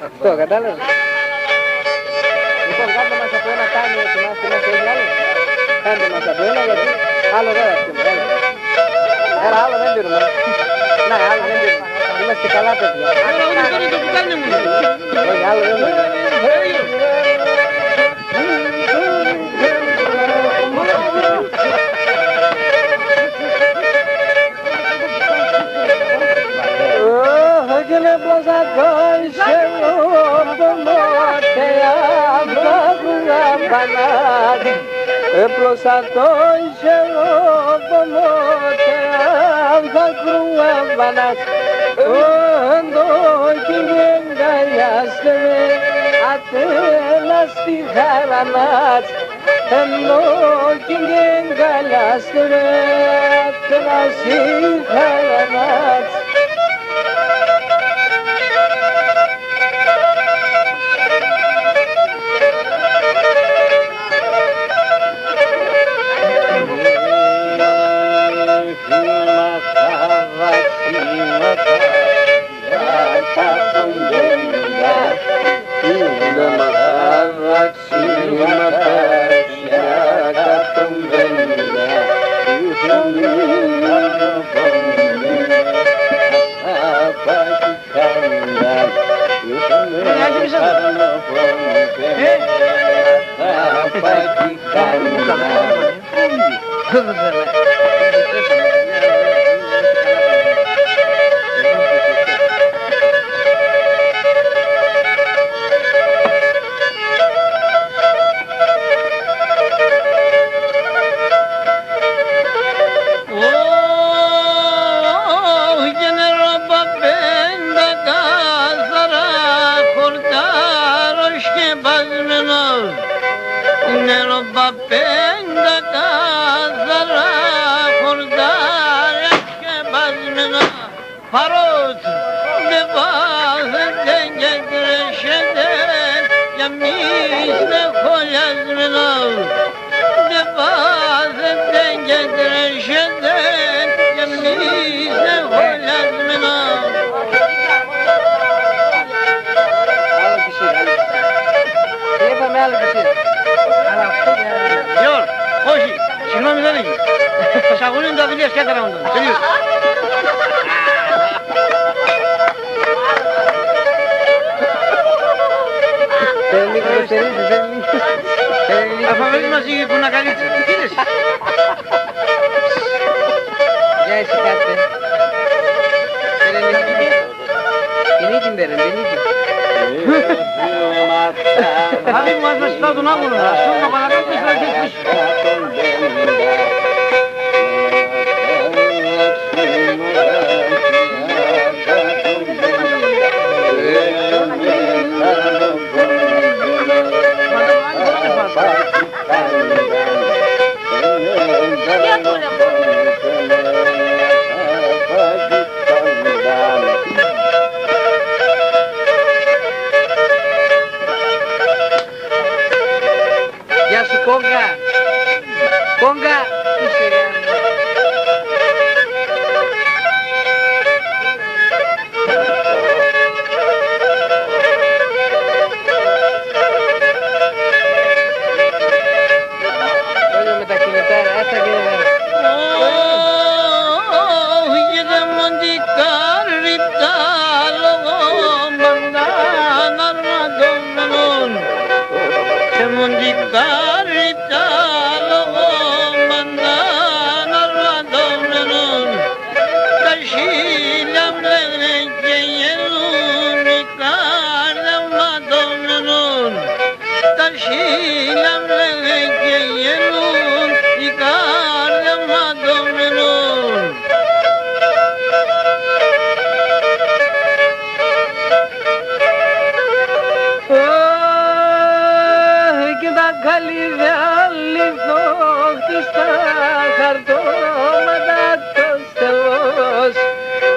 Αυτό κατάλαβες. Λοιπόν, κάντε μας από ένα τάμιο, θυμάστε μέσα έχει άλλο. Κάντε μας από ένα γιατί άλλο δεν ασκούμε. Ένα άλλο δεν πήρουμε. Ναι, άλλο δεν πήρουμε. Είμαστε καλά παιδιά. Όχι, άλλο δεν πήρουμε. Ogni cosa dolce l'uomo te aveva banati e plosa dolce l'uomo te aveva banati quando ti venga yasme a te la stiharanat no ti venga yasme a te la stiharanat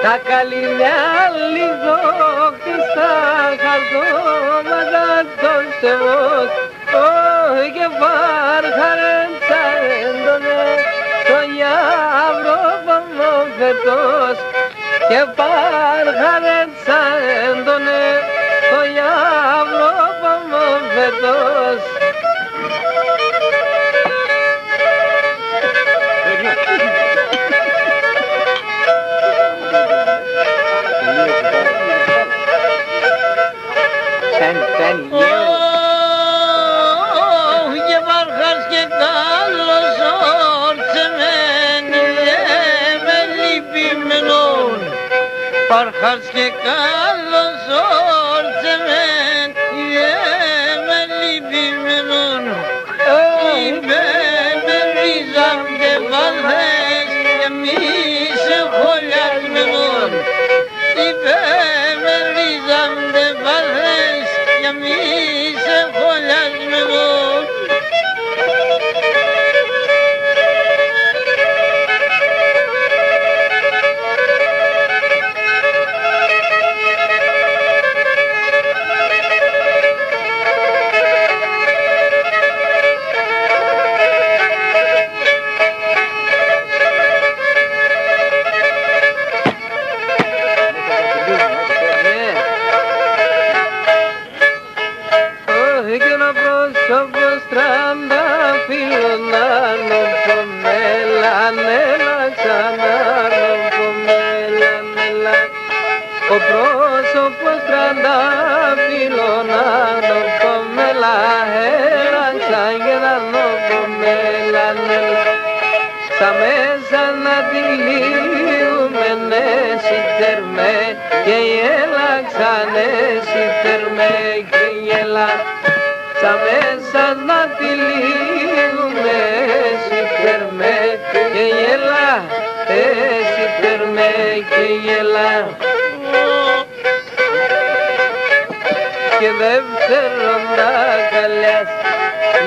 Τα καλυμιά λίγο χτιστά χαρτώματα των Θεός και βάρχαρεν τσαρέντονε το γιάβρο παμόφετος και βάρχαρεν τσαρέντονε το γιάβρο φέτος. Και βάρχας και καλός όρτσεμεν με λυπημένον. Βάρχας και καλός όρτσεμεν με λυπημένον. Είπε με ρίζαν και βαλθές και μη σε χωλιασμένον. Είπε με ρίζαν και βαλθές και μη σε χωλιασμένον. Ο πρόσωπος τραντάφυλλον ανοπομέλα έλαξαν και να νοπομέλα στα μέσα να τη λύγουμεν εσύ θερμέ και έλαξαν εσύ θερμέ και γελά στα μέσα να τη λύγουμεν εσύ θερμέ και γελά εσύ θερμέ και γελά. Και δεύτερον τα καλιάς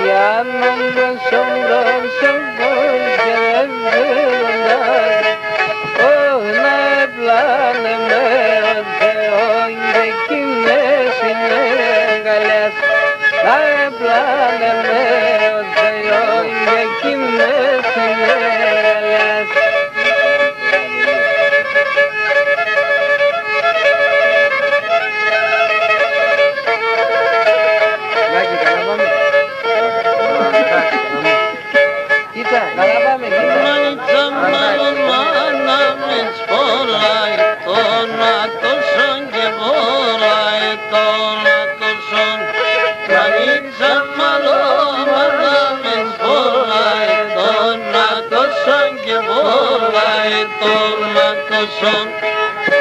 για νόμος όμπρος και δεύτερον τα να έπλανε με ο Θεόν και εκείνες είναι καλιάς να έπλανε με ο Θεόν και εκείνες είναι καλιάς.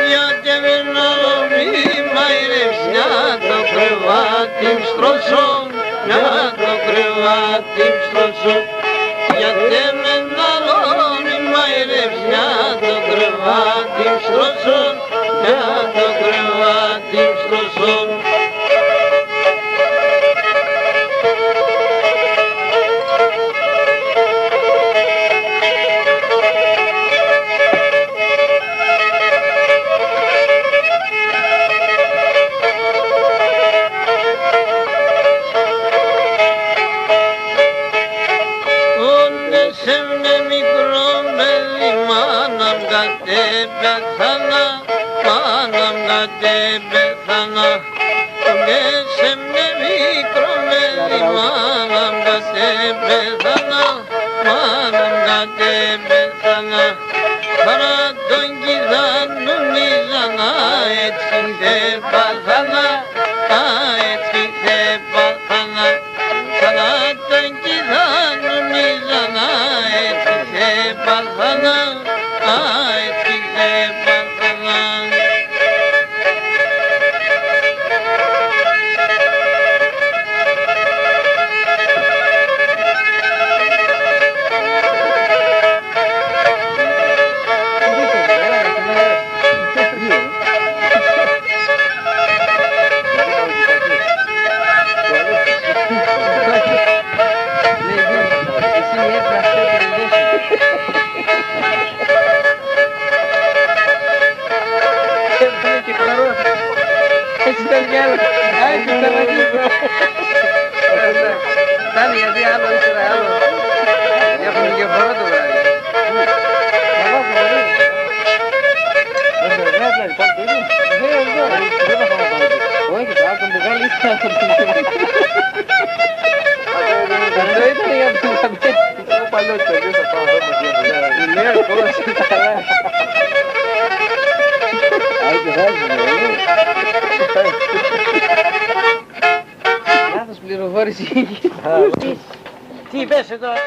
Γιατί μην αλωμεί μαϊρεύς να το κρεβάτι στρώσω, να το κρεβάτι στρώσω. Γιατί μην αλωμεί μαϊρεύς να το κρεβάτι στρώσω, να το κρεβάτι στρώσω. Πέθανα, μάναμ κατέ πέθανα, σε με μικρό μέλι, μάναμ κατέ πέθανα, μάναμ κατέ πέθανα. Παρά τον κηδά νομίζα να έτσι θε πάθανα, έτσι θε πάθανα. Παρά τον κηδά νομίζα να έτσι θε πάθανα, έτσι θε πάθανα. Φτάνει γιατί άλλο ύστερα άλλο. Έχουν και φορά το βράδυ. Όχι, το άτομο vocalista. Cuando ahí tenía tu papel. No palo cerveza para hacer tiempo. Primero, ¿cómo se está? Ay, qué raro. Laten we nog voor zien. Die beste toch?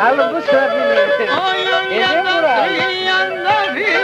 Alın bu sırabını. Edem burayı. Yanına bir yanına bir